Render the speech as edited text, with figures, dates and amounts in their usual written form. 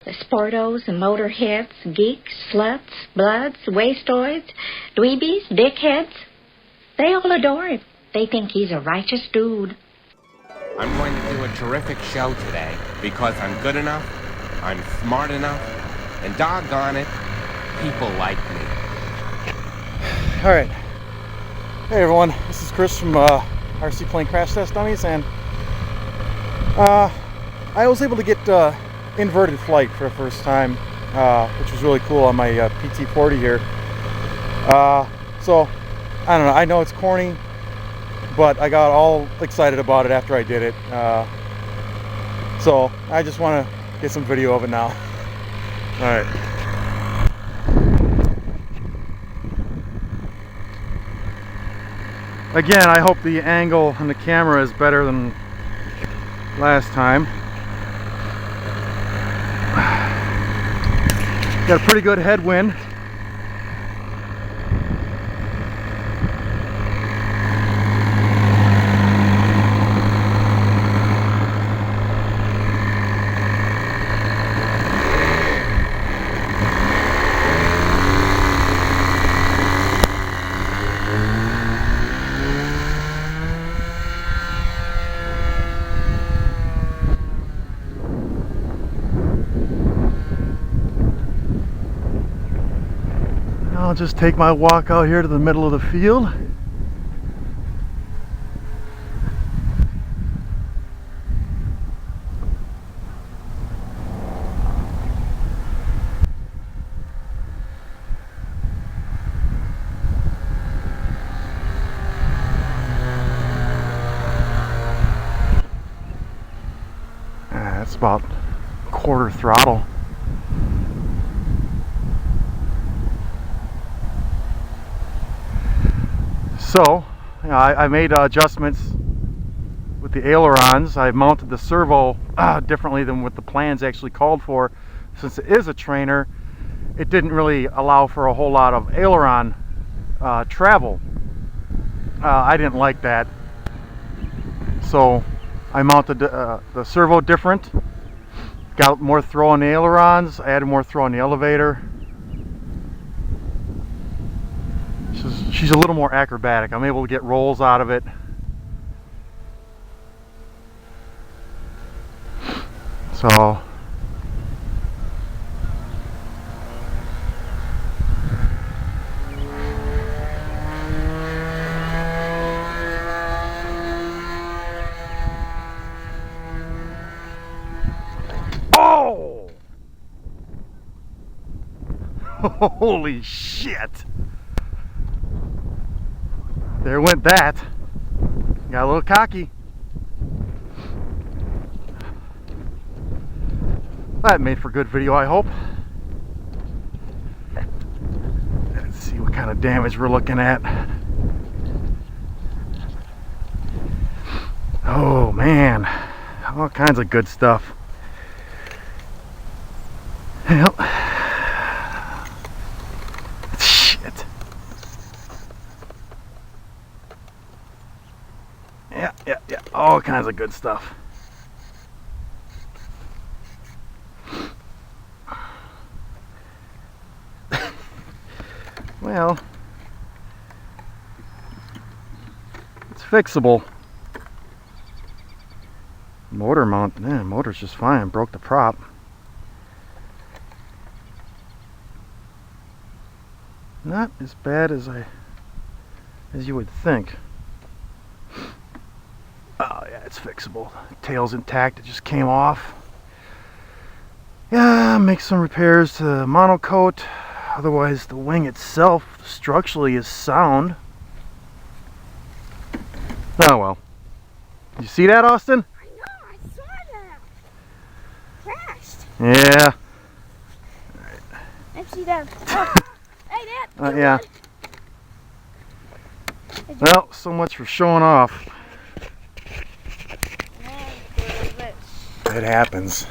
The sportos and motorheads, geeks, sluts, bloods, wastoids, dweebies, dickheads, they all adore him. They think he's a righteous dude. I'm going to do a terrific show today because I'm good enough, I'm smart enough, and doggone it, people like me. Alright. Hey everyone, this is Chris from RC Plane Crash Test Dummies, and I was able to get inverted flight for the first time, which was really cool on my PT40 here. So, I don't know, I know it's corny, but I got all excited about it after I did it. So, I just want to get some video of it now. Alright. Again, I hope the angle on the camera is better than last time. Got a pretty good headwind. I'll just take my walk out here to the middle of the field. That's about quarter throttle. So, I made adjustments with the ailerons. I mounted the servo differently than what the plans actually called for. Since it is a trainer, it didn't really allow for a whole lot of aileron travel. I didn't like that. So, I mounted the servo different. Got more throw on the ailerons, added more throw on the elevator. She's a little more acrobatic. I'm able to get rolls out of it. So oh! Holy shit! There went that. Got a little cocky. That made for good video, I hope. Let's see what kind of damage we're looking at. Oh man, all kinds of good stuff. Well, shit. Yeah, all kinds of good stuff. Well, it's fixable. Motor mount, man, motor's just fine. Broke the prop. Not as bad as you would think. Oh yeah, it's fixable. Tail's intact, it just came off. Yeah, make some repairs to the monocoat. Otherwise, the wing itself structurally is sound. Oh well. You see that, Austin? I know, I saw that. Crashed. Yeah. I see that. Oh, hey, Dad. Yeah. Well, so much for showing off. It happens.